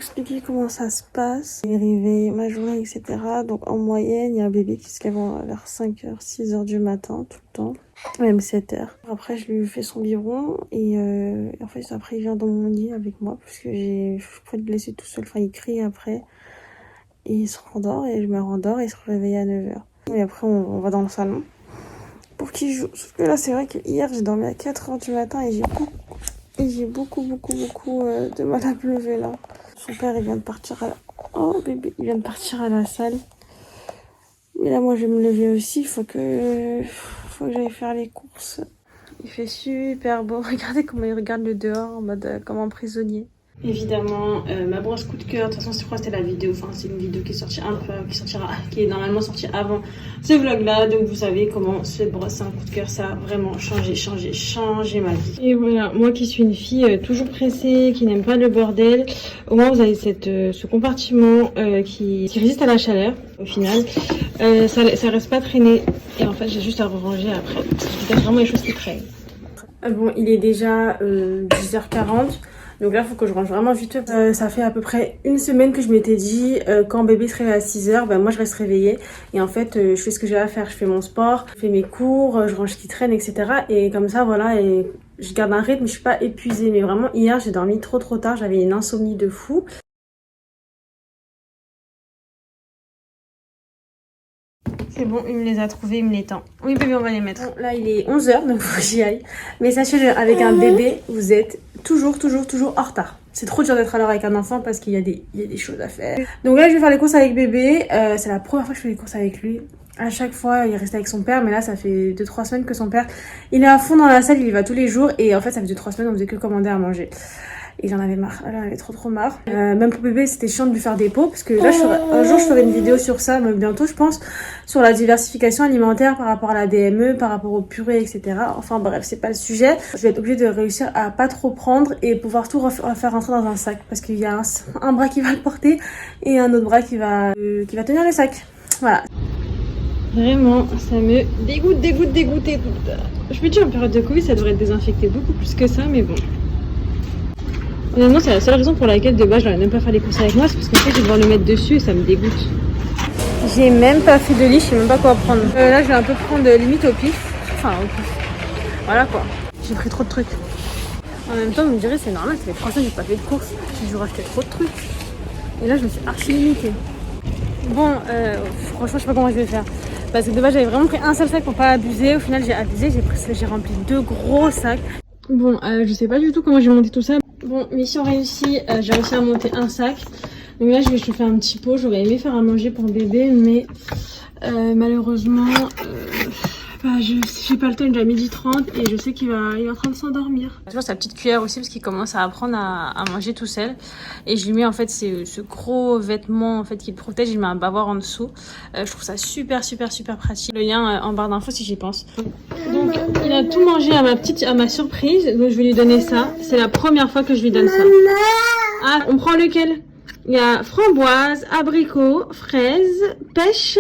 expliquer comment ça se passe. J'ai réveillé ma journée, etc. Donc en moyenne, il y a un bébé qui se lève vers 5h, 6h du matin, tout le temps. Même 7h. Après, je lui fais son biberon et en fait, après, il vient dans mon lit avec moi parce que je peux le laisser tout seul. Enfin, il crie après et il se rendort et je me rendors et il se réveille à 9h. Et après, on va dans le salon pour qu'il joue. Sauf que là, c'est vrai que hier, j'ai dormi à 4h du matin et j'ai beaucoup de mal à me lever là. Son père, il vient de partir Oh bébé, il vient de partir à la salle. Mais là, moi, je vais me lever aussi. Il faut que j'aille faire les courses. Il fait super beau. Regardez comment il regarde le dehors en mode comme un prisonnier. Évidemment, ma brosse coup de cœur. De toute façon, je crois que c'était la vidéo. Enfin, c'est une vidéo qui est sortie qui est normalement sortie avant ce vlog-là. Donc, vous savez comment cette brosse, c'est un coup de cœur. Ça a vraiment changé ma vie. Et voilà, moi qui suis une fille toujours pressée, qui n'aime pas le bordel, au moins vous avez ce compartiment qui résiste à la chaleur. Au final, ça reste pas traîné. Et en fait, j'ai juste à ranger après. Parce que je dégage vraiment les choses qui traînent. Bon, il est déjà 10h40. Donc là, il faut que je range vraiment vite. Ça fait à peu près une semaine que je m'étais dit, quand bébé se réveille à 6h, ben moi je reste réveillée. Et en fait, je fais ce que j'ai à faire. Je fais mon sport, je fais mes cours, je range ce qui traîne, etc. Et comme ça, voilà, et je garde un rythme, je suis pas épuisée. Mais vraiment, hier, j'ai dormi trop tard. J'avais une insomnie de fou. C'est bon, il me les a trouvés, il me les tend. Oui bébé, on va les mettre. Bon, là il est 11h, donc faut que j'y aille. Mais sachez-le, avec un bébé, vous êtes toujours en retard. C'est trop dur d'être à l'heure avec un enfant parce qu'il y a des choses à faire. Donc là je vais faire les courses avec bébé. C'est la première fois que je fais les courses avec lui. À chaque fois il reste avec son père, mais là ça fait 2-3 semaines que son père, il est à fond dans la salle, il y va tous les jours. Et en fait ça fait 2-3 semaines on faisait que commander à manger. Et j'en avais marre, elle en avait trop marre. Même pour bébé, c'était chiant de lui faire des pots. Parce que là, un jour, je ferai une vidéo sur ça, même bientôt, je pense. Sur la diversification alimentaire par rapport à la DME, par rapport aux purées, etc. Enfin bref, c'est pas le sujet. Je vais être obligée de réussir à pas trop prendre et pouvoir tout faire rentrer dans un sac. Parce qu'il y a un bras qui va le porter et un autre bras qui va tenir le sac. Voilà. Vraiment, ça me dégoûte. Je me dis, en période de Covid, ça devrait être désinfecté beaucoup plus que ça, mais bon. Honnêtement, c'est la seule raison pour laquelle de base je n'aurais même pas faire les courses avec moi, c'est parce qu'en fait je vais devoir le mettre dessus et ça me dégoûte. J'ai même pas fait de lit, je sais même pas quoi prendre. Là je vais un peu prendre limite au pif. Enfin au pif. Voilà quoi. J'ai pris trop de trucs. En même temps, vous me direz, c'est normal, ça fait 3 semaines que j'ai pas fait de courses. J'ai dû racheter trop de trucs. Et là je me suis archi limitée. Bon, franchement je sais pas comment je vais faire. Parce que de base j'avais vraiment pris un seul sac pour pas abuser. Au final j'ai abusé, j'ai rempli 2 gros sacs. Bon, je sais pas du tout comment j'ai monté tout ça. Bon, mission réussie, j'ai réussi à monter un sac. Donc là, je vais chauffer un petit pot. J'aurais aimé faire à manger pour bébé, mais malheureusement, j'ai pas le temps, il est déjà 12h30 et je sais qu'il est en train de s'endormir. Tu vois sa petite cuillère aussi parce qu'il commence à apprendre à manger tout seul. Et je lui mets en fait ce gros vêtement en fait qui le protège. Il met un bavoir en dessous. Je trouve ça super pratique. Le lien en barre d'infos si j'y pense. Donc il a tout mangé à ma surprise. Donc je vais lui donner ça. C'est la première fois que je lui donne ça. Ah, on prend lequel? Il y a framboise, abricot, fraise, pêche,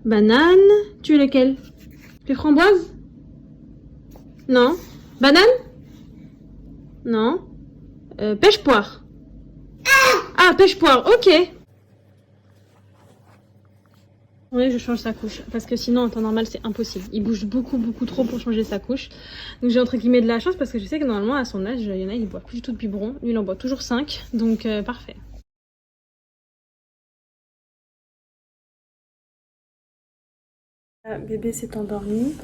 banane. Tu veux lequel? Les framboises? Non. Banane? Non. Pêche-poire. Ah, pêche-poire, ok. Oui, je change sa couche. Parce que sinon, en temps normal, c'est impossible. Il bouge beaucoup trop pour changer sa couche. Donc j'ai entre guillemets de la chance parce que je sais que normalement, à son âge, il y en a, il boit plus du tout de biberon. Lui, il en boit toujours 5. Donc, parfait. Bébé s'est endormi.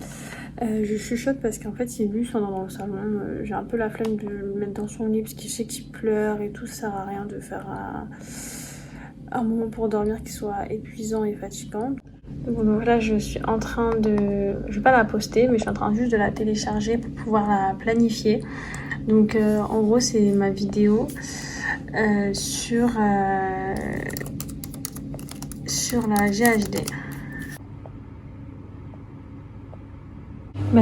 Je chuchote parce qu'en fait il est venu s'endormir dans le salon. J'ai un peu la flemme de le mettre dans son lit parce qu'il sait qu'il pleure et tout. Ça sert à rien de faire un moment pour dormir qui soit épuisant et fatigant. Bon, donc là je suis en train de... Je vais pas la poster mais je suis en train juste de la télécharger pour pouvoir la planifier. Donc en gros c'est ma vidéo sur la GHD.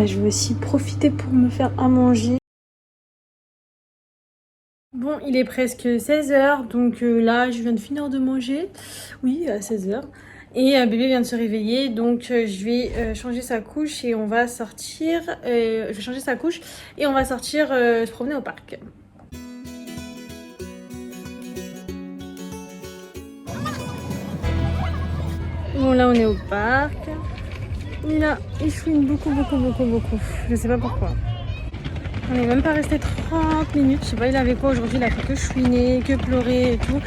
Je vais aussi profiter pour me faire à manger. Bon, il est presque 16h, donc là, je viens de finir de manger. Oui, à 16h. Et bébé vient de se réveiller, donc je vais changer sa couche et on va sortir. Je vais changer sa couche et on va sortir se promener au parc. Bon, là, on est au parc. Il chouine beaucoup. Je sais pas pourquoi. On n'est même pas resté 30 minutes. Je sais pas, il avait quoi aujourd'hui. Il a fait que chouiner, que pleurer et tout.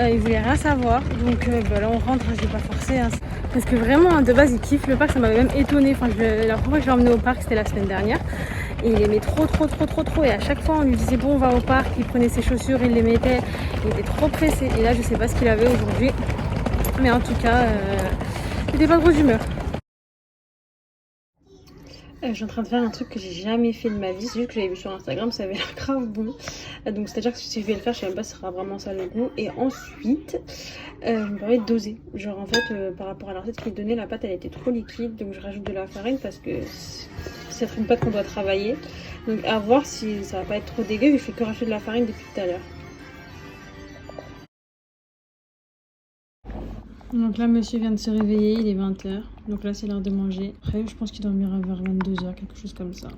Il voulait rien savoir. Donc là, on rentre. Je vais pas forcer. Hein. Parce que vraiment, de base, il kiffe le parc. Ça m'avait même étonnée. Enfin, la première fois que je l'ai emmené au parc, c'était la semaine dernière. Et il aimait trop. Et à chaque fois, on lui disait bon, on va au parc. Il prenait ses chaussures, il les mettait. Il était trop pressé. Et là, je sais pas ce qu'il avait aujourd'hui. Mais en tout cas, il était pas gros d'humeur. Je suis en train de faire un truc que j'ai jamais fait de ma vie. C'est juste que j'avais vu sur Instagram, ça avait l'air grave bon. Donc c'est à dire que si je vais le faire, je sais même pas si ce sera vraiment ça le goût. Et ensuite, je me permets de doser. Genre en fait, par rapport à la recette qu'il donnait, la pâte elle était trop liquide. Donc je rajoute de la farine parce que c'est une pâte qu'on doit travailler. Donc à voir si ça va pas être trop dégueu. Je fais que rajouter de la farine depuis tout à l'heure. Donc là, monsieur vient de se réveiller, il est 20h. Donc là, c'est l'heure de manger. Après, je pense qu'il dormira vers 22h, quelque chose comme ça.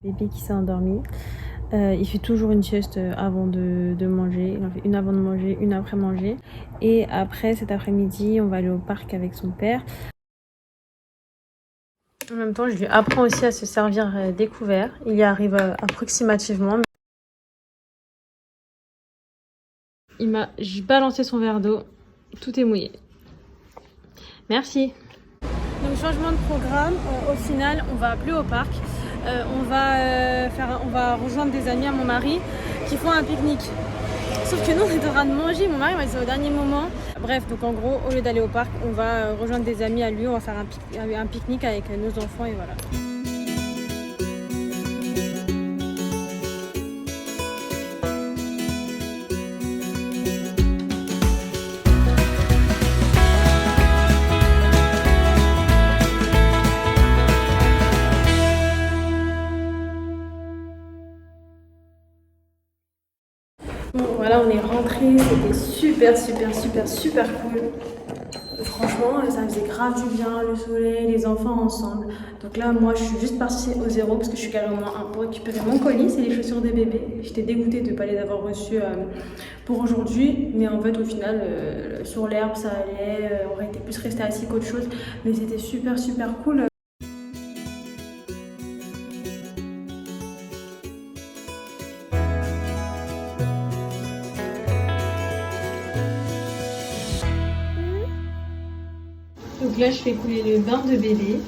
Bébé qui s'est endormi. Il fait toujours une sieste avant de manger. Il en fait une avant de manger, une après manger. Et après, cet après-midi, on va aller au parc avec son père. En même temps, je lui apprends aussi à se servir des couverts. Il y arrive approximativement. Il m'a balancé son verre d'eau. Tout est mouillé. Merci. Donc changement de programme. Au final, on va plus au parc. On va rejoindre des amis à mon mari qui font un pique-nique. Sauf que nous, on est en train de manger. Mon mari m'a dit ça au dernier moment. Bref, donc en gros, au lieu d'aller au parc, on va rejoindre des amis à lui. On va faire un pique-nique avec nos enfants et voilà. Bon, voilà, on est rentrés, c'était super cool. Franchement, ça faisait grave du bien, le soleil, les enfants ensemble. Donc là, moi, je suis juste partie au zéro parce que je suis carrément pour récupérer mon colis, c'est les chaussures des bébés. J'étais dégoûtée de ne pas les avoir reçues pour aujourd'hui, mais en fait, au final, sur l'herbe, ça allait. On aurait été plus resté assis qu'autre chose, mais c'était super cool. Donc là, je fais couler le bain de bébé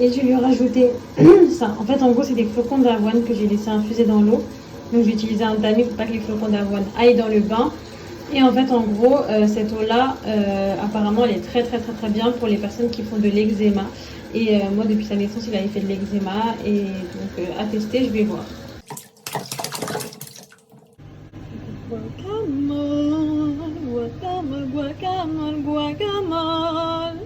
et je lui ai rajouté ça. En fait, en gros, c'est des flocons d'avoine que j'ai laissé infuser dans l'eau. Donc, j'ai utilisé un tamis pour pas que les flocons d'avoine aillent dans le bain. Et en fait, en gros, cette eau-là, apparemment, elle est très bien pour les personnes qui font de l'eczéma. Et moi, depuis sa naissance, il avait fait de l'eczéma. Et donc, à tester, je vais voir. Guacamole.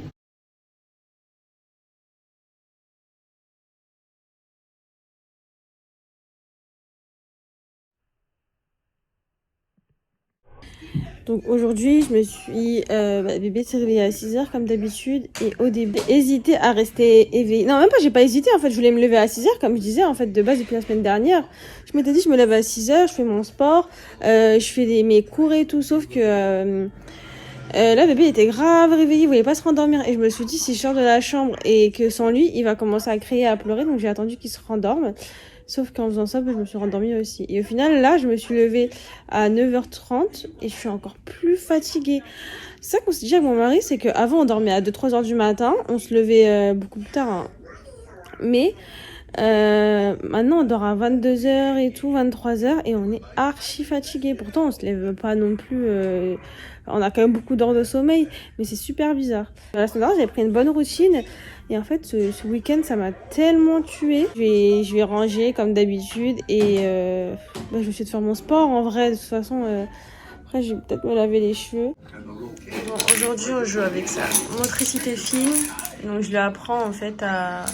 Donc aujourd'hui, je me suis... bébé s'est réveillé à 6h comme d'habitude. Et au début, j'ai hésité à rester éveillée. Non, même pas, j'ai pas hésité. En fait, je voulais me lever à 6h comme je disais. En fait, de base, depuis la semaine dernière, je m'étais dit, je me lève à 6h, je fais mon sport, je fais mes cours et tout. Sauf que là, bébé était grave réveillé, il voulait pas se rendormir. Et je me suis dit, si je sors de la chambre et que sans lui, il va commencer à crier, à pleurer. Donc j'ai attendu qu'il se rendorme. Sauf qu'en faisant ça, je me suis rendormie aussi. Et au final, là, je me suis levée à 9h30 et je suis encore plus fatiguée. C'est ça qu'on se dit avec mon mari, c'est qu'avant, on dormait à 2-3h du matin. On se levait beaucoup plus tard. Hein. Mais Maintenant, on dort à 22h et tout, 23h, et on est archi fatigué. Pourtant, on se lève pas non plus. On a quand même beaucoup d'heures de sommeil, mais c'est super bizarre. La semaine dernière, j'avais pris une bonne routine, et en fait, ce week-end, ça m'a tellement tuée. Je vais ranger comme d'habitude, et je vais essayer de faire mon sport en vrai. De toute façon, après, je vais peut-être me laver les cheveux. Bon, aujourd'hui, on joue avec sa motricité fine, donc je lui apprends en fait à.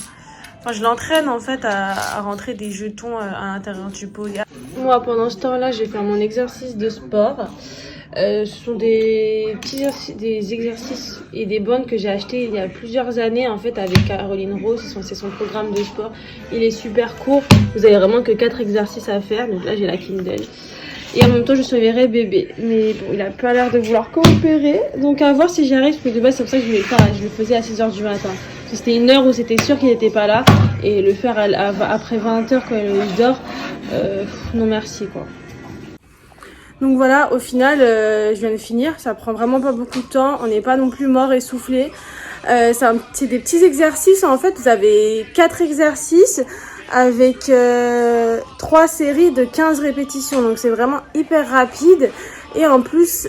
Enfin, je l'entraîne en fait à rentrer des jetons à l'intérieur du pot. Moi, pendant ce temps-là, j'ai fait mon exercice de sport. Ce sont des exercices et des bandes que j'ai achetés il y a plusieurs années en fait avec Caroline Rose. C'est son programme de sport. Il est super court. Vous avez vraiment que 4 exercices à faire. Donc là, j'ai la Kindle. Et en même temps, je surveillerai bébé. Mais bon, il a pas l'air de vouloir coopérer. Donc à voir si j'y arrive. Parce que de base, c'est pour ça que je le faisais à 6h du matin. C'était une heure où c'était sûr qu'il n'était pas là. Et le faire après 20h quand il dort, non merci quoi. Donc voilà, au final, je viens de finir. Ça prend vraiment pas beaucoup de temps. On n'est pas non plus mort essoufflé. C'est des petits exercices. En fait, vous avez 4 exercices avec 3 séries de 15 répétitions. Donc c'est vraiment hyper rapide. Et en plus,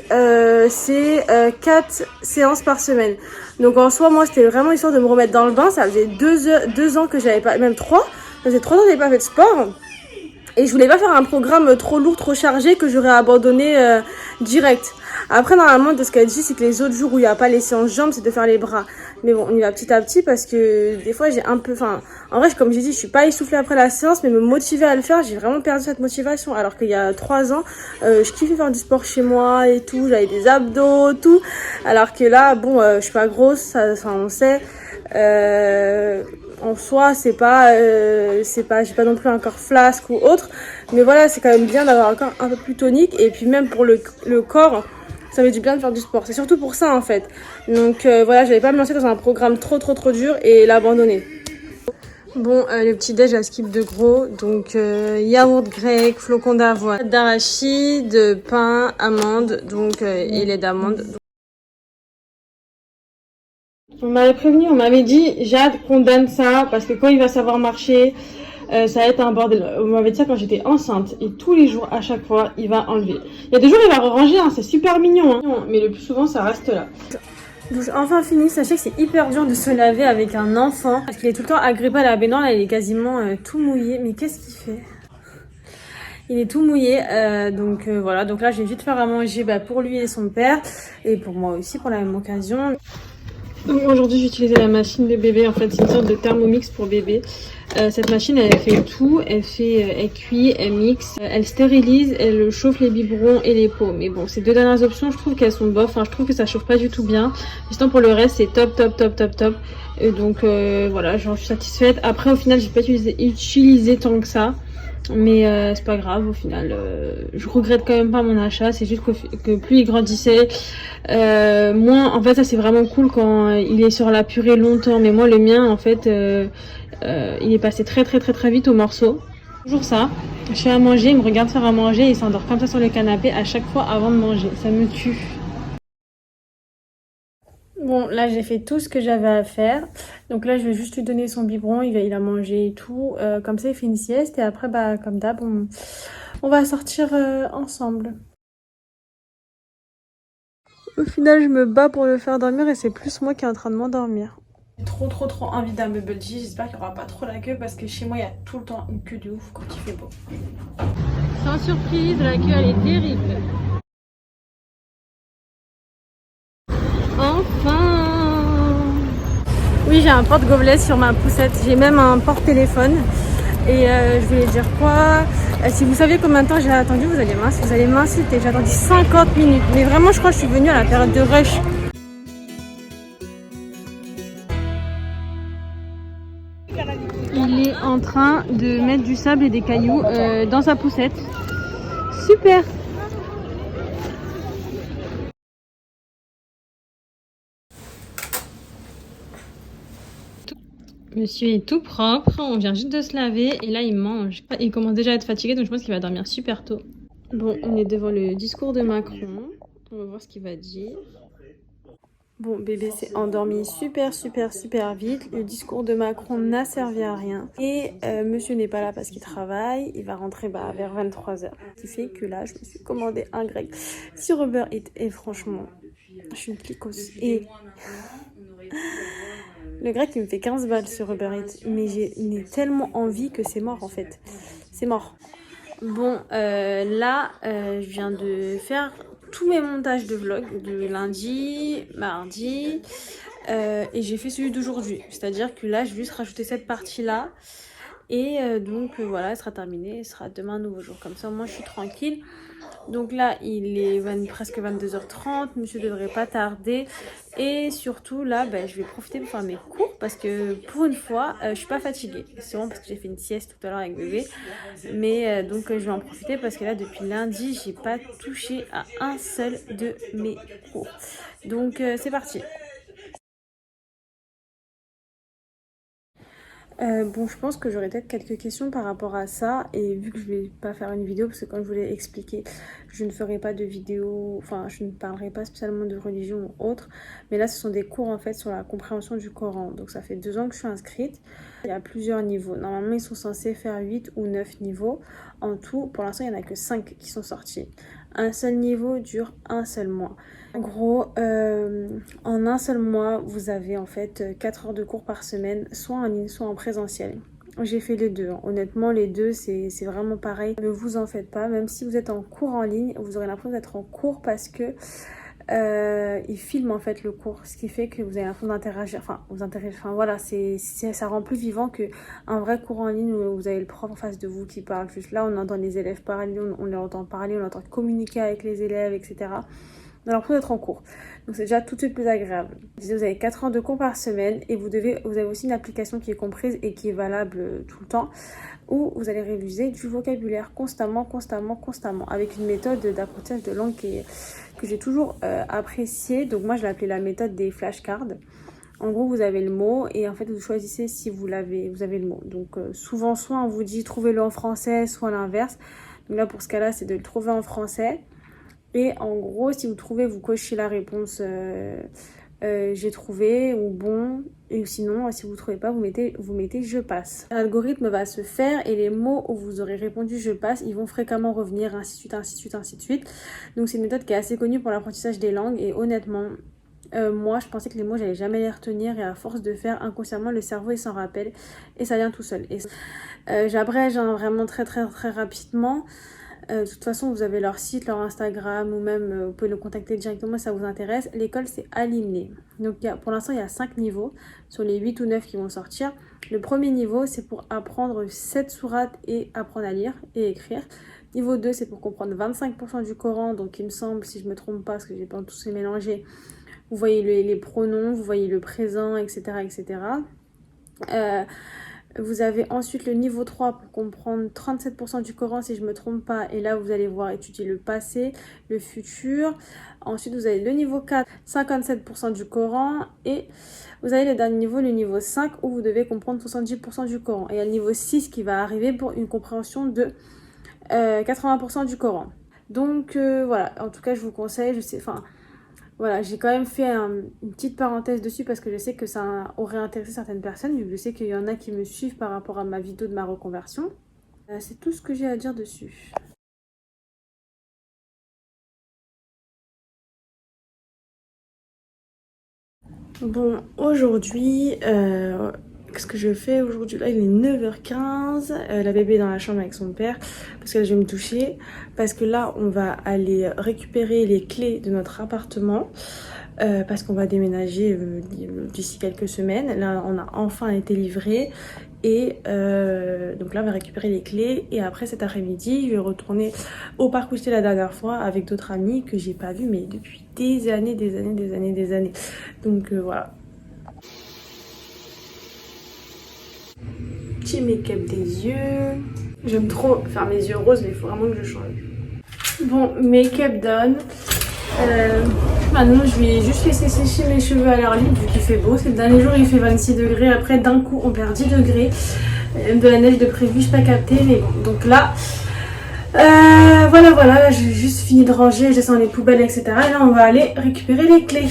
c'est 4 séances par semaine. Donc en soi, moi, c'était vraiment histoire de me remettre dans le bain. Ça faisait 2 ans que j'avais pas, même 3. Ça faisait 3 ans que j'avais pas fait de sport. Et je voulais pas faire un programme trop lourd, trop chargé que j'aurais abandonné direct. Après, normalement, de ce qu'elle dit, c'est que les autres jours où il n'y a pas les séances jambes, c'est de faire les bras. Mais bon, on y va petit à petit parce que des fois, j'ai un peu... Enfin, en vrai, comme j'ai dit, je suis pas essoufflée après la séance, mais me motiver à le faire, j'ai vraiment perdu cette motivation. Alors qu'il y a 3 ans, je kiffais faire du sport chez moi et tout, j'avais des abdos, tout. Alors que là, bon, je suis pas grosse, ça, on sait. En soi, j'ai pas non plus un corps flasque ou autre, mais voilà, c'est quand même bien d'avoir un corps un peu plus tonique, et puis même pour le corps, ça fait du bien de faire du sport. C'est surtout pour ça en fait. Donc voilà, j'allais pas me lancer dans un programme trop dur et l'abandonner. Bon, le petit déj à skip de gros, donc yaourt grec, flocons d'avoine, d'arachide, pain, amandes, donc et lait d'amande. On m'avait prévenu, on m'avait dit, Jade, qu'on donne ça, parce que quand il va savoir marcher, ça va être un bordel. On m'avait dit ça quand j'étais enceinte, et tous les jours, à chaque fois, il va enlever. Il y a des jours, il va ranger, hein, c'est super mignon, hein, mais le plus souvent, ça reste là. Douche enfin finie, sachez que c'est hyper dur de se laver avec un enfant, parce qu'il est tout le temps agrippé à la baignoire, là, il est quasiment tout mouillé. Mais qu'est-ce qu'il fait? Il est tout mouillé, donc voilà. Donc là, je vais vite faire à manger pour lui et son père, et pour moi aussi, pour la même occasion. Donc aujourd'hui, j'ai utilisé la machine de bébé. En fait, c'est une sorte de thermomix pour bébé. Cette machine, elle fait tout. Elle cuit, elle mixe, elle stérilise, elle chauffe les biberons et les pots. Mais bon, ces 2 dernières options, je trouve qu'elles sont bof. Enfin, je trouve que ça chauffe pas du tout bien. Sinon, pour le reste, c'est top. Et donc voilà, j'en suis satisfaite. Après, au final, j'ai pas utilisé tant que ça. Mais c'est pas grave, au final, je regrette quand même pas mon achat. C'est juste que plus il grandissait, moins, en fait, ça c'est vraiment cool quand il est sur la purée longtemps. Mais moi, le mien, en fait, il est passé très vite au morceau. Toujours ça, je fais à manger, il me regarde faire à manger et il s'endort comme ça sur le canapé à chaque fois avant de manger. Ça me tue. Bon, là, j'ai fait tout ce que j'avais à faire. Donc là, je vais juste lui donner son biberon. Il a mangé et tout. Comme ça, il fait une sieste. Et après, comme d'hab, on va sortir ensemble. Au final, je me bats pour le faire dormir et c'est plus moi qui est en train de m'endormir. J'ai trop envie d'un bubble tea. J'espère qu'il n'y aura pas trop la queue parce que chez moi, il y a tout le temps une queue de ouf quand il fait beau. Sans surprise, la queue, elle est terrible. Enfin! Oui, j'ai un porte-gobelet sur ma poussette. J'ai même un porte-téléphone. Et je voulais dire quoi? Si vous saviez combien de temps j'ai attendu, vous allez m'inciter. J'ai attendu 50 minutes. Mais vraiment, je crois que je suis venue à la période de rush. Il est en train de mettre du sable et des cailloux dans sa poussette. Super! Monsieur est tout propre, on vient juste de se laver et là il mange. Il commence déjà à être fatigué donc je pense qu'il va dormir super tôt. Bon, on est devant le discours de Macron. On va voir ce qu'il va dire. Bon, bébé s'est endormi super vite. Le discours de Macron n'a servi à rien. Et monsieur n'est pas là parce qu'il travaille. Il va rentrer vers 23h. Ce qui fait que là, je me suis commandé un grec sur Uber Eats. Et franchement, je suis une clicos. Et le grec, il me fait 15 balles sur Uber Eats. Mais j'ai tellement envie que c'est mort en fait. C'est mort. Bon, là, je viens de faire tous mes montages de vlog de lundi, mardi, et j'ai fait celui d'aujourd'hui. C'est-à-dire que là, je vais juste rajouter cette partie-là. Et donc, voilà, elle sera terminée. Ce sera demain un nouveau jour. Comme ça, moi, je suis tranquille. Donc là, il est presque 22h30. Monsieur devrait pas tarder. Et surtout, là, je vais profiter pour faire mes cours. Parce que pour une fois, je suis pas fatiguée. C'est vraiment parce que j'ai fait une sieste tout à l'heure avec bébé. Mais donc, je vais en profiter parce que là, depuis lundi, j'ai pas touché à un seul de mes cours. Donc, c'est parti. Bon, je pense que j'aurais peut-être quelques questions par rapport à ça, et vu que je vais pas faire une vidéo, parce que comme je vous l'ai expliqué, je ne ferai pas de vidéo, enfin je ne parlerai pas spécialement de religion ou autre, mais là ce sont des cours en fait sur la compréhension du Coran. Donc ça fait 2 ans que je suis inscrite, il y a plusieurs niveaux, normalement ils sont censés faire 8 ou 9 niveaux en tout. Pour l'instant il n'y en a que 5 qui sont sortis. Un seul niveau dure un seul mois. En gros, en un seul mois, vous avez en fait 4 heures de cours par semaine, soit en ligne, soit en présentiel. J'ai fait les deux. Honnêtement, les deux, c'est vraiment pareil. Ne vous en faites pas. Même si vous êtes en cours en ligne, vous aurez l'impression d'être en cours parce que ils filment en fait le cours. Ce qui fait que vous avez l'impression d'interagir. Enfin, voilà, ça rend plus vivant qu'un vrai cours en ligne où vous avez le prof en face de vous qui parle. Juste là, on entend les élèves parler, on les entend parler, on entend communiquer avec les élèves, etc. On a l'impression d'être en cours. Donc c'est déjà tout de suite plus agréable. Vous avez 4 heures de cours par semaine et vous avez aussi une application qui est comprise et qui est valable tout le temps, où vous allez réviser du vocabulaire constamment, avec une méthode d'apprentissage de langue que j'ai toujours appréciée. Donc moi je l'ai appelée la méthode des flashcards. En gros, vous avez le mot et en fait vous choisissez si vous avez le mot. Donc souvent, soit on vous dit trouvez-le en français, soit l'inverse. Donc là pour ce cas-là, c'est de le trouver en français. Et en gros, si vous trouvez, vous cochez la réponse j'ai trouvé ou bon. Et sinon, si vous ne trouvez pas, vous mettez je passe. L'algorithme va se faire et les mots où vous aurez répondu je passe, ils vont fréquemment revenir, ainsi de suite, ainsi de suite, ainsi de suite. Donc c'est une méthode qui est assez connue pour l'apprentissage des langues. Et honnêtement, moi je pensais que les mots, j'allais jamais les retenir. Et à force de faire inconsciemment, le cerveau il s'en rappelle et ça vient tout seul. Et j'abrège vraiment très rapidement. De toute façon, vous avez leur site, leur Instagram ou même vous pouvez le contacter directement si ça vous intéresse. L'école, c'est Alimné. Donc pour l'instant, il y a 5 niveaux sur les 8 ou 9 qui vont sortir. Le premier niveau, c'est pour apprendre 7 sourates et apprendre à lire et écrire. Niveau 2, c'est pour comprendre 25% du Coran. Donc il me semble, si je ne me trompe pas, parce que j'ai pas tous ces mélangés, vous voyez les pronoms, vous voyez le présent, etc. etc. Vous avez ensuite le niveau 3 pour comprendre 37% du Coran si je ne me trompe pas. Et là, vous allez voir étudier le passé, le futur. Ensuite, vous avez le niveau 4, 57% du Coran. Et vous avez le dernier niveau, le niveau 5, où vous devez comprendre 70% du Coran. Et il y a le niveau 6 qui va arriver pour une compréhension de 80% du Coran. Donc voilà, en tout cas, je vous conseille, voilà, j'ai quand même fait une petite parenthèse dessus parce que je sais que ça aurait intéressé certaines personnes, vu que je sais qu'il y en a qui me suivent par rapport à ma vidéo de ma reconversion. C'est tout ce que j'ai à dire dessus. Bon, aujourd'hui, qu'est-ce que je fais aujourd'hui? Là, il est 9h15, la bébé est dans la chambre avec son père, parce que là, je vais me toucher, parce que là, on va aller récupérer les clés de notre appartement, parce qu'on va déménager d'ici quelques semaines. Là, on a enfin été livré. Et donc là on va récupérer les clés et après cet après-midi je vais retourner au parc où j'étais la dernière fois avec d'autres amis que j'ai pas vu mais depuis des années. Donc voilà. Petit make-up des yeux. J'aime trop faire mes yeux roses mais il faut vraiment que je change. Bon, make-up done. Maintenant je vais juste laisser sécher mes cheveux à l'air libre vu qu'il fait beau. Ces derniers jours il fait 26 degrés, après d'un coup on perd 10 degrés. De la neige de prévu, je n'ai pas capté, mais bon. Donc là, voilà, j'ai juste fini de ranger, je descends les poubelles, etc. Et là on va aller récupérer les clés.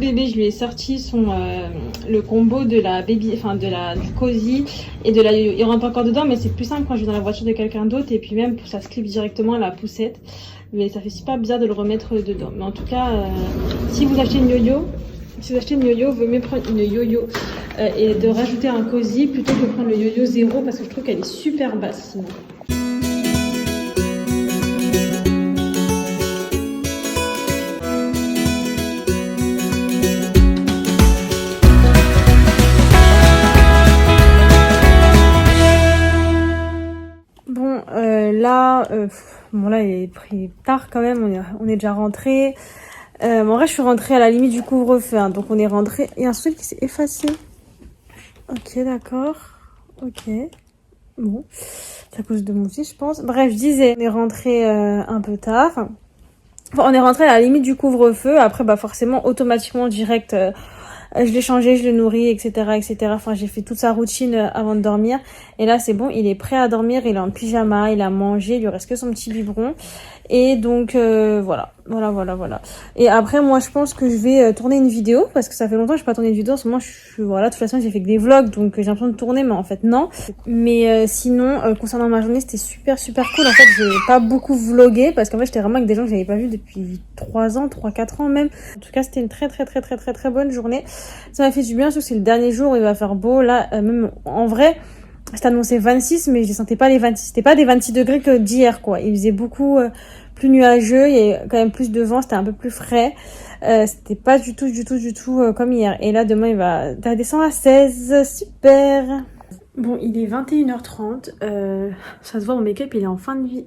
bébé, je lui ai sorti le combo de la baby, enfin du cosy et de la yo-yo. Il rentre encore dedans, mais c'est plus simple quand je vais dans la voiture de quelqu'un d'autre et puis même ça se clip directement à la poussette. Mais ça fait super bizarre de le remettre dedans. Mais en tout cas, si vous achetez une yo-yo, vaut mieux prendre une yo-yo et de rajouter un cosy plutôt que de prendre le yo-yo 0 parce que je trouve qu'elle est super basse sinon. Bon là il est pris tard quand même, on est déjà rentré. En vrai je suis rentrée à la limite du couvre-feu, hein, donc on est rentré. Il y a un truc qui s'est effacé. Ok d'accord, ok. Bon, c'est à cause de mon fils je pense. Bref, je disais, on est rentré un peu tard. Enfin, on est rentré à la limite du couvre-feu. Après bah forcément automatiquement direct... je l'ai changé, je le nourris, etc., etc. Enfin, j'ai fait toute sa routine avant de dormir. Et là, c'est bon, il est prêt à dormir. Il est en pyjama, il a mangé, il lui reste que son petit biberon. Et donc, voilà. Et après, moi, je pense que je vais tourner une vidéo parce que ça fait longtemps que je n'ai pas tourné une vidéo. En ce moment, voilà, de toute façon, j'ai fait que des vlogs, donc j'ai l'impression de tourner, mais en fait, non. Mais sinon, concernant ma journée, c'était super, super cool. En fait, j'ai pas beaucoup vlogué parce qu'en fait, j'étais vraiment avec des gens que j'avais pas vus depuis 3-4 ans même. En tout cas, c'était une très, très, très, très, très, très bonne journée. Ça m'a fait du bien, surtout que c'est le dernier jour où il va faire beau. Là, même en vrai, c'était annoncé 26, mais je ne sentais pas les 26. C'était pas des 26 degrés que d'hier, quoi. Il faisait beaucoup plus nuageux, il y avait quand même plus de vent, c'était un peu plus frais. C'était pas du tout comme hier. Et là, demain, il va descendre à 16. Super. Bon, il est 21h30. Ça se voit, mon make-up, il est en fin de vie.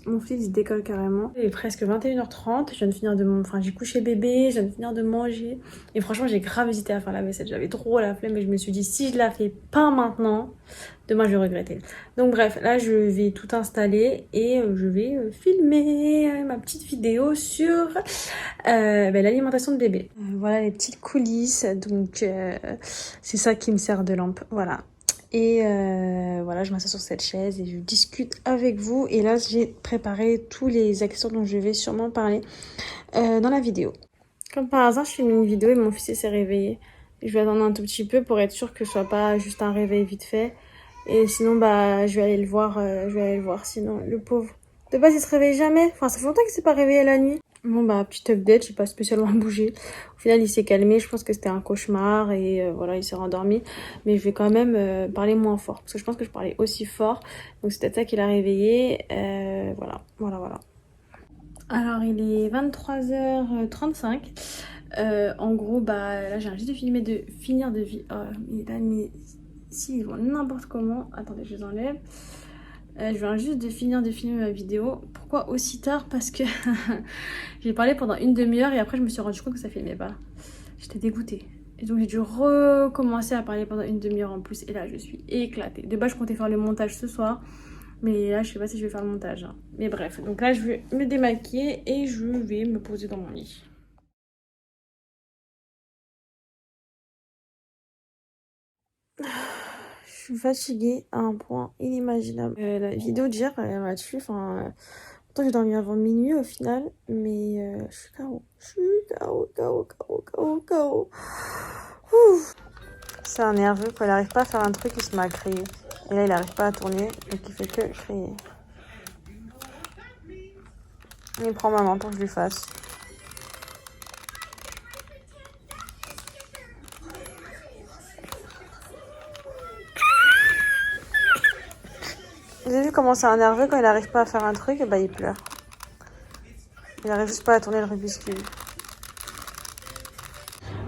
Mon fils, il se décolle carrément. Il est presque 21h30. Je viens de finir j'ai couché bébé, je viens de finir de manger. Et franchement, j'ai grave hésité à faire la vaisselle. J'avais trop la flemme, mais je me suis dit, si je la fais pas maintenant, demain, je vais regretter. Donc bref, là, je vais tout installer et je vais filmer ma petite vidéo sur l'alimentation de bébé. Voilà les petites coulisses. Donc, c'est ça qui me sert de lampe. Voilà. Et voilà, je m'assois sur cette chaise et je discute avec vous. Et là, j'ai préparé tous les accessoires dont je vais sûrement parler dans la vidéo. Comme par hasard, je filme une vidéo et mon fils s'est réveillé. Je vais attendre un tout petit peu pour être sûre que ce soit pas juste un réveil vite fait. Et sinon, bah, je vais aller le voir. Sinon, le pauvre. De base, il se réveille jamais. Enfin, ça fait longtemps qu'il s'est pas réveillé la nuit. Bon, bah, petit update, j'ai pas spécialement bougé. Au final, il s'est calmé. Je pense que c'était un cauchemar et voilà, il s'est rendormi. Mais je vais quand même parler moins fort. Parce que je pense que je parlais aussi fort. Donc, c'est peut-être ça qui l'a réveillé. Voilà. Alors, il est 23h35. En gros, bah, là, j'ai juste de finir de mais si, ils vont n'importe comment. Attendez, je les enlève. Je viens juste de finir de filmer ma vidéo. Pourquoi aussi tard? Parce que j'ai parlé pendant une demi-heure et après je me suis rendu compte que ça filmait pas. J'étais dégoûtée. Et donc j'ai dû recommencer à parler pendant une demi-heure en plus. Et là je suis éclatée. De base je comptais faire le montage ce soir. Mais là je sais pas si je vais faire le montage. Hein. Mais bref, donc là je vais me démaquiller et je vais me poser dans mon lit. Je suis fatiguée à un point inimaginable. La vidéo d'hier, elle m'a tuée. Enfin, pourtant j'ai dormi avant minuit au final, mais je suis KO. KO. C'est un nerveux quand il n'arrive pas à faire un truc, il se met à crier. Et là, il n'arrive pas à tourner, donc il fait que crier. Il prend maman pour que je lui fasse. Vous avez vu comment c'est un nerveux quand il n'arrive pas à faire un truc, et bah il pleure. Il n'arrive juste pas à tourner le Rubik's Cube.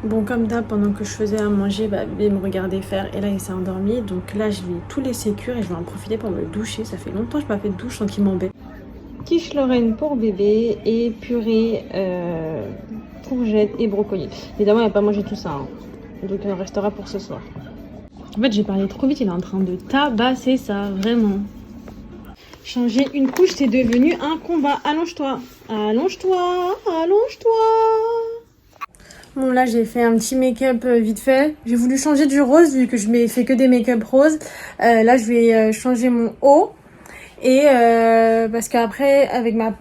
Bon, comme d'hab, pendant que je faisais à manger, bah, bébé me regardait faire et là il s'est endormi. Donc là, je vais tout laisser cuire et je vais en profiter pour me doucher. Ça fait longtemps que je n'ai pas fait de douche sans qu'il m'embête. Quiche Lorraine pour bébé et purée, courgettes et brocolis. Évidemment, il n'a pas mangé tout ça, hein. Donc il en restera pour ce soir. En fait, j'ai parlé trop vite, il est en train de tabasser ça, vraiment. Changer une couche, c'est devenu un combat. Allonge-toi. Bon, là, j'ai fait un petit make-up vite fait. J'ai voulu changer du rose, vu que je n'ai fait que des make-up roses. Là, je vais changer mon haut. Et parce qu'après,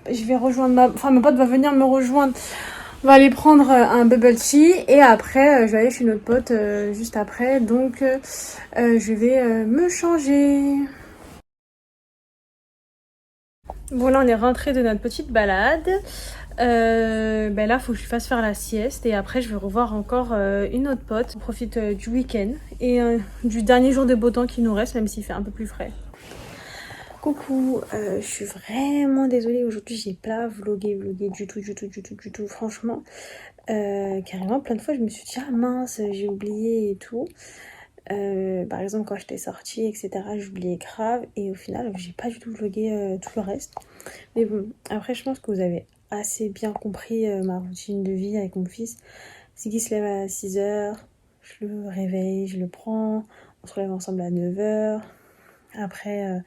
je vais rejoindre mon pote va venir me rejoindre On va aller prendre un bubble tea et après je vais aller chez notre pote juste après. Donc je vais me changer. Bon là on est rentré de notre petite balade. Ben là faut que je fasse faire la sieste et après je vais revoir encore une autre pote. On profite du week-end et du dernier jour de beau temps qui nous reste, même s'il fait un peu plus frais. Coucou, je suis vraiment désolée, aujourd'hui j'ai pas vlogué du tout, franchement. Carrément plein de fois je me suis dit ah mince j'ai oublié et tout. Par exemple quand j'étais sortie etc, j'oubliais grave et au final j'ai pas du tout vlogué tout le reste. Mais bon, après je pense que vous avez assez bien compris ma routine de vie avec mon fils. C'est qu'il se lève à 6h, je le réveille, je le prends, on se relève ensemble à 9h. Après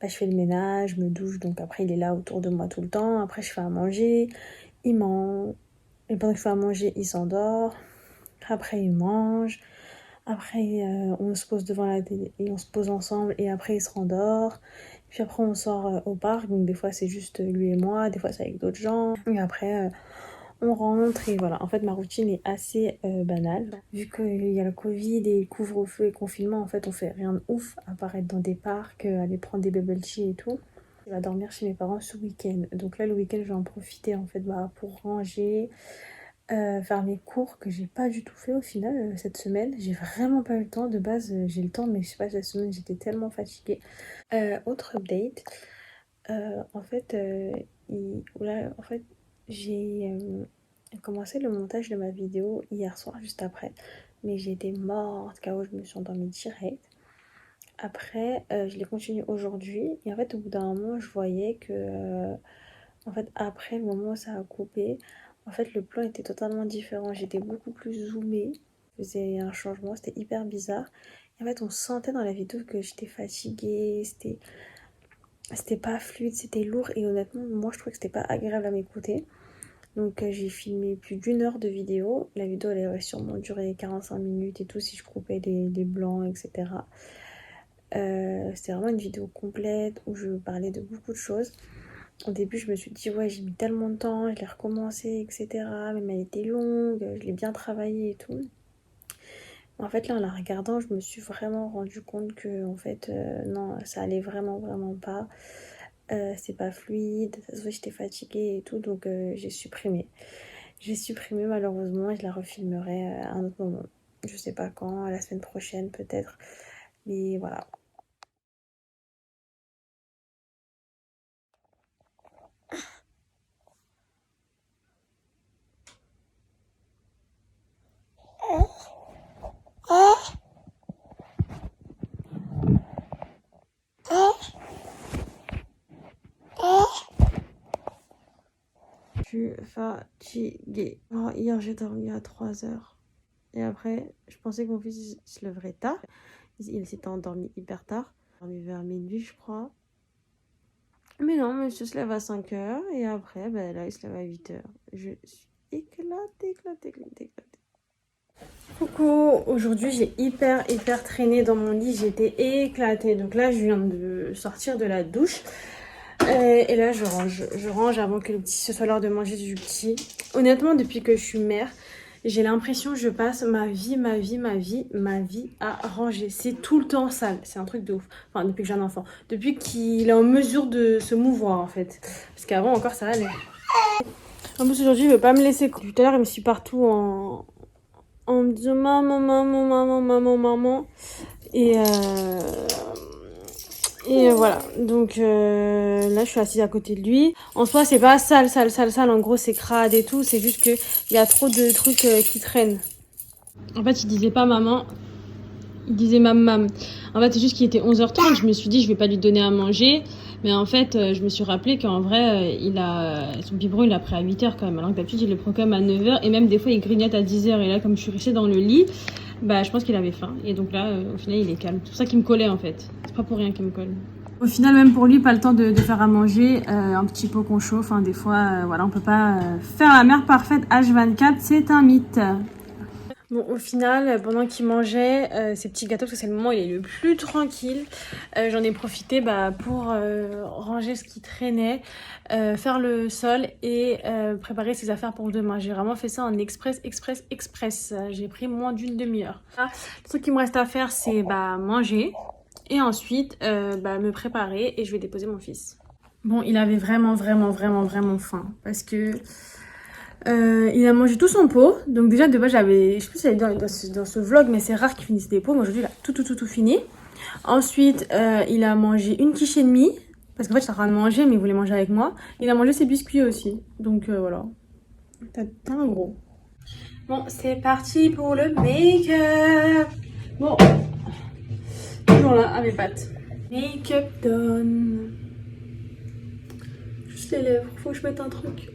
je fais le ménage, je me douche, donc après il est là autour de moi tout le temps. Après je fais à manger, il mange, et pendant que je fais à manger il s'endort. Après il mange, après on se pose devant la télé et on se pose ensemble et après il se rendort. Puis après on sort au parc, donc des fois c'est juste lui et moi, des fois c'est avec d'autres gens. Et après on rentre et voilà. En fait ma routine est assez banale. Vu qu'il y a le Covid et couvre-feu et confinement, en fait on fait rien de ouf à part être dans des parcs, aller prendre des bubble tea et tout. Je vais dormir chez mes parents ce week-end. Donc là le week-end je vais en profiter en fait pour ranger. Faire mes cours que j'ai pas du tout fait au final cette semaine. J'ai vraiment pas eu le temps. De base j'ai le temps mais je sais pas, cette semaine j'étais tellement fatiguée. Autre update, en fait, j'ai commencé le montage de ma vidéo hier soir juste après, mais j'ai été morte KO, je me suis endormie direct. Après je l'ai continué aujourd'hui et en fait au bout d'un moment je voyais que en fait après le moment où ça a coupé, en fait le plan était totalement différent, j'étais beaucoup plus zoomée, je faisais un changement, c'était hyper bizarre. Et en fait on sentait dans la vidéo que j'étais fatiguée, c'était pas fluide, c'était lourd et honnêtement moi je trouvais que c'était pas agréable à m'écouter. Donc j'ai filmé plus d'1 heure de vidéo. La vidéo elle aurait sûrement duré 45 minutes et tout si je coupais les blancs etc. C'était vraiment une vidéo complète où je parlais de beaucoup de choses. Au début je me suis dit ouais j'ai mis tellement de temps, je l'ai recommencé etc. Même elle était longue, je l'ai bien travaillée et tout. En fait là en la regardant je me suis vraiment rendu compte que en fait non ça allait vraiment pas. C'est pas fluide, ça se voit j'étais fatiguée et tout donc j'ai supprimé. Malheureusement et je la refilmerai à un autre moment. Je sais pas quand, la semaine prochaine peut-être. Mais voilà. Je suis fatiguée. Oh, hier j'ai dormi à 3h. Et après, je pensais que mon fils se leverait tard. Il s'était endormi hyper tard. Il dormi vers minuit, je crois. Mais non, monsieur se lève à 5h. Et après, ben là, il se lève à 8h. Je suis éclatée. Coucou, aujourd'hui j'ai hyper traîné dans mon lit. J'étais éclatée. Donc là, je viens de sortir de la douche. Et là, je range avant que ce soit l'heure de manger du petit. Honnêtement, depuis que je suis mère, j'ai l'impression que je passe ma vie à ranger. C'est tout le temps sale. C'est un truc de ouf. Enfin, depuis que j'ai un enfant. Depuis qu'il est en mesure de se mouvoir, en fait. Parce qu'avant, encore, ça allait. En plus, aujourd'hui, il veut pas me laisser. Tout à l'heure, il me suit partout en me disant maman. Et voilà, donc là je suis assise à côté de lui. En soi c'est pas sale, en gros c'est crade et tout, c'est juste que il y a trop de trucs qui traînent. En fait il disait pas maman, il disait mam. En fait c'est juste qu'il était 11h30, je me suis dit je vais pas lui donner à manger. Mais en fait je me suis rappelé qu'en vrai son biberon il l'a pris à 8h quand même. Alors que d'habitude il le prend quand même à 9h et même des fois il grignote à 10h. Et là comme je suis restée dans le lit, bah je pense qu'il avait faim. Et donc là au final il est calme. C'est pour ça qu'il me collait en fait. C'est pas pour rien qu'il me colle. Au final, même pour lui, pas le temps de faire à manger, un petit pot qu'on chauffe, hein, des fois, voilà, on peut pas faire la mère parfaite H24, c'est un mythe. Bon, au final, pendant qu'il mangeait ces petits gâteaux, parce que c'est le moment où il est le plus tranquille, j'en ai profité pour ranger ce qui traînait, faire le sol et préparer ses affaires pour demain. J'ai vraiment fait ça en express. J'ai pris moins d'une demi-heure. Le truc qui me reste à faire, c'est manger et ensuite me préparer et je vais déposer mon fils. Bon, il avait vraiment faim parce que il a mangé tout son pot. Donc déjà de base je sais plus si elle est dans ce vlog, mais c'est rare qu'il finisse des pots. Moi aujourd'hui il a tout fini. Ensuite il a mangé une quiche et demie. Parce qu'en fait j'étais en train de manger mais il voulait manger avec moi. Il a mangé ses biscuits aussi. Donc voilà. T'as un gros. Bon c'est parti pour le make-up. Bon. Toujours là à mes pattes. Make-up done. Juste les lèvres. Faut que je mette un truc.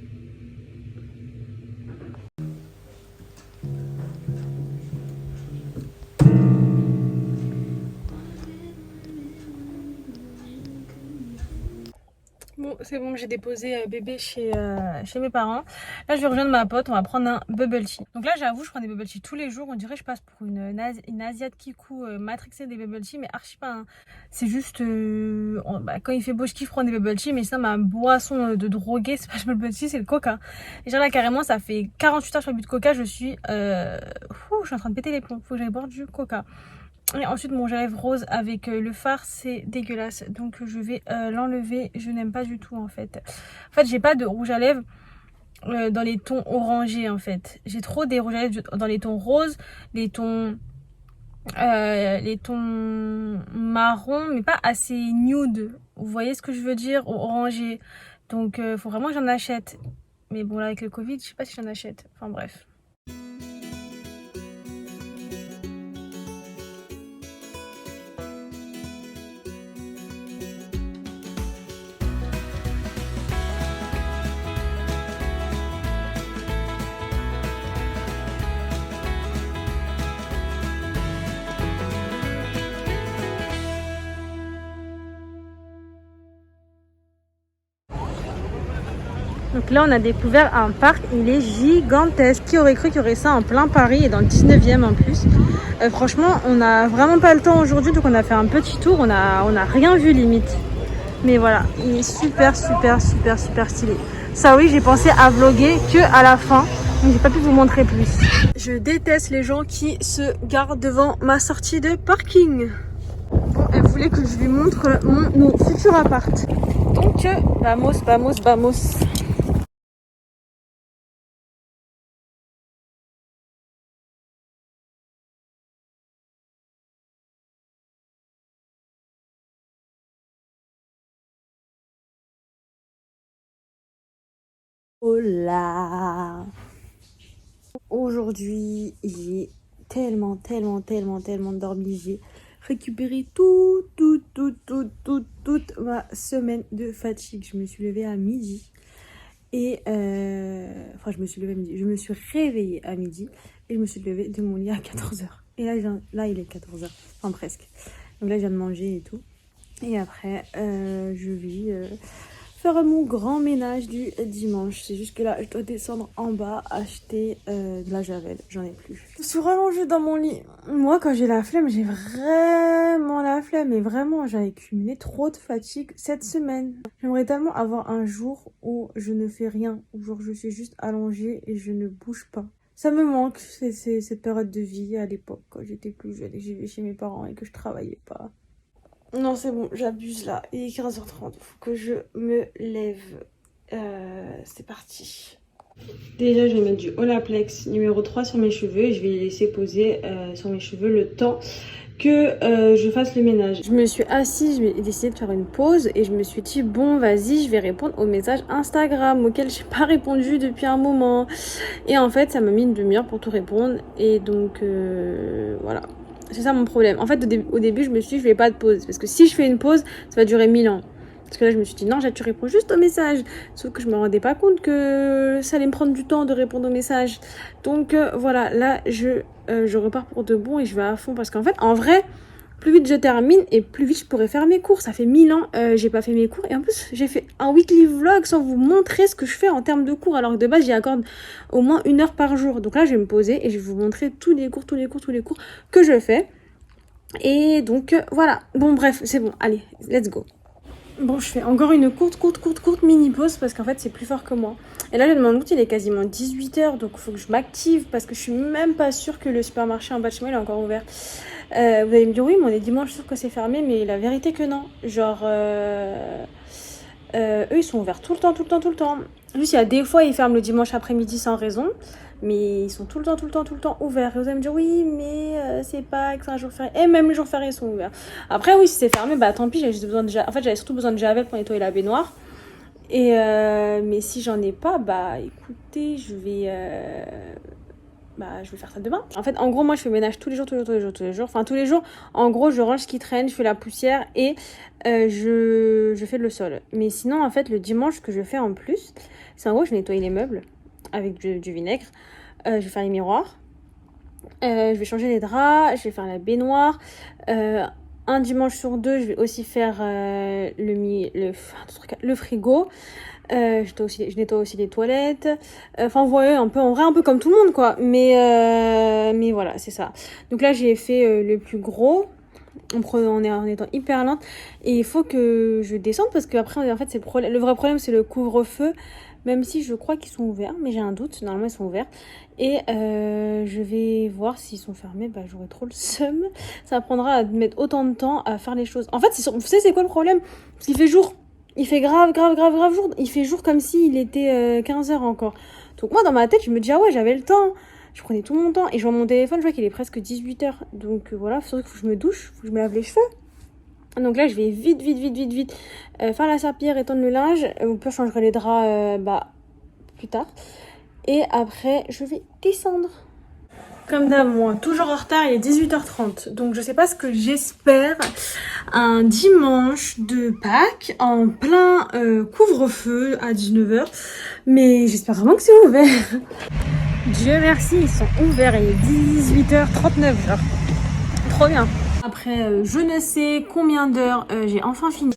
Bon, c'est bon, j'ai déposé bébé chez mes parents. Là, je vais rejoindre ma pote, on va prendre un bubble tea. Donc là, j'avoue, je prends des bubble tea tous les jours. On dirait que je passe pour une Asiate Kikou matrixée des bubble tea, mais archi pas. Hein. C'est juste, quand il fait beau, je kiffe prendre des bubble tea, mais sinon, ma boisson de drogué, c'est pas le bubble tea, c'est le coca. Et genre là, carrément, ça fait 48 heures sur le but de coca, je suis en train de péter les plombs. Faut que j'aille boire du coca. Et ensuite mon rouge à lèvres rose avec le fard, c'est dégueulasse, donc je vais l'enlever. Je n'aime pas du tout en fait. En fait j'ai pas de rouge à lèvres dans les tons orangés en fait. J'ai trop des rouges à lèvres dans les tons roses, les tons marron, mais pas assez nude. Vous voyez ce que je veux dire, orangé. Donc faut vraiment que j'en achète. Mais bon là avec le Covid, je sais pas si j'en achète. Enfin bref. Donc là, on a découvert un parc, il est gigantesque. Qui aurait cru qu'il y aurait ça en plein Paris et dans le 19e en plus. Franchement, on n'a vraiment pas le temps aujourd'hui, donc on a fait un petit tour, on a rien vu limite. Mais voilà, il est super stylé. Ça oui, j'ai pensé à vlogger que à la fin, mais j'ai pas pu vous montrer plus. Je déteste les gens qui se gardent devant ma sortie de parking. Bon, elle voulait que je lui montre mon futur appart. Donc, vamos. Hola. Aujourd'hui, j'ai tellement dormi. J'ai récupéré toute ma semaine de fatigue. Je me suis levée à midi. Et je me suis levée à midi. Je me suis réveillée à midi. Et je me suis levée de mon lit à 14h. Et là, il est 14h. Enfin, presque. Donc là, je viens de manger et tout. Et après, je vais faire mon grand ménage du dimanche. C'est juste que là, je dois descendre en bas, acheter de la javel. J'en ai plus. Je suis rallongée dans mon lit. Moi, quand j'ai la flemme, j'ai vraiment la flemme. Mais vraiment, j'ai accumulé trop de fatigue cette semaine. J'aimerais tellement avoir un jour où je ne fais rien. Où genre, je suis juste allongée et je ne bouge pas. Ça me manque, c'est cette période de vie à l'époque, quand j'étais plus jeune et que je vivais chez mes parents et que je travaillais pas. Non, c'est bon, j'abuse là. Il est 15h30. Faut que je me lève. C'est parti. Déjà, je vais mettre du Olaplex numéro 3 sur mes cheveux. Et je vais les laisser poser sur mes cheveux le temps que je fasse le ménage. Je me suis assise, je vais décider de faire une pause. Et je me suis dit, bon, vas-y, je vais répondre aux messages Instagram auxquels j'ai pas répondu depuis un moment. Et en fait, ça m'a mis une demi-heure pour tout répondre. Et donc, voilà. C'est ça mon problème. En fait, au début, je me suis dit, je fais pas de pause. Parce que si je fais une pause, ça va durer 1000 ans. Parce que là, je me suis dit, non, tu réponds juste aux messages. Sauf que je me rendais pas compte que ça allait me prendre du temps de répondre aux messages. Donc, voilà, là, je repars pour de bon et je vais à fond. Parce qu'en fait, en vrai, plus vite je termine et plus vite je pourrai faire mes cours. Ça fait 1000 ans, j'ai pas fait mes cours. Et en plus, j'ai fait un weekly vlog sans vous montrer ce que je fais en termes de cours. Alors que de base, j'y accorde au moins 1 heure par jour. Donc là, je vais me poser et je vais vous montrer tous les cours que je fais. Et donc, voilà. Bon, bref, c'est bon. Allez, let's go. Bon, je fais encore une courte mini pause parce qu'en fait, c'est plus fort que moi. Et là, je demande route, il est quasiment 18h, donc il faut que je m'active parce que je suis même pas sûre que le supermarché en bas de chez moi il est encore ouvert. Vous allez me dire oui, mais on est dimanche, sûr que c'est fermé, mais la vérité que non. Genre, eux, ils sont ouverts tout le temps. Juste, il y a des fois, ils ferment le dimanche après-midi sans raison, mais ils sont tout le temps ouverts. Et vous allez me dire oui, mais c'est pas que c'est un jour férié. Et même les jours fériés sont ouverts. Après, oui, si c'est fermé, bah tant pis, j'avais juste besoin de en fait, j'avais surtout besoin de javel pour nettoyer la baignoire. Et mais si j'en ai pas, bah écoutez, je vais faire ça demain. En fait, en gros, moi, je fais le ménage tous les jours. Enfin, tous les jours, en gros, je range ce qui traîne, je fais la poussière et je fais le sol. Mais sinon, en fait, le dimanche, ce que je fais en plus, c'est en gros, je nettoie les meubles avec du vinaigre. Je vais faire les miroirs. Je vais changer les draps, je vais faire la baignoire. Un dimanche sur 2, je vais aussi faire le frigo. Je nettoie aussi les toilettes. Enfin, vous voyez, en vrai, un peu comme tout le monde, quoi. Mais voilà, c'est ça. Donc là, j'ai fait le plus gros. En étant hyper lente. Et il faut que je descende parce que après, en fait, le vrai problème, c'est le couvre-feu. Même si je crois qu'ils sont ouverts, mais j'ai un doute. Normalement, ils sont ouverts. Et je vais voir s'ils sont fermés. Bah, j'aurai trop le seum. Ça prendra à mettre autant de temps à faire les choses. En fait, vous savez, c'est quoi le problème? Parce qu'il fait jour. Il fait grave jour. Il fait jour comme s'il était 15h encore. Donc moi, dans ma tête, je me dis, ah ouais, j'avais le temps. Je prenais tout mon temps. Et je vois mon téléphone, je vois qu'il est presque 18h. Donc voilà, il faudrait que je me douche. Faut que je me lave les cheveux. Donc là, je vais vite faire la serpillière, étendre le linge. Au pire, je changerai les draps plus tard. Et après, je vais descendre. Comme d'hab, moi, toujours en retard, il est 18h30. Donc je sais pas ce que j'espère. Un dimanche de Pâques en plein couvre-feu à 19h. Mais j'espère vraiment que c'est ouvert. Dieu merci, ils sont ouverts. Il est 18h39, genre. Trop bien. Après je ne sais combien d'heures, j'ai enfin fini.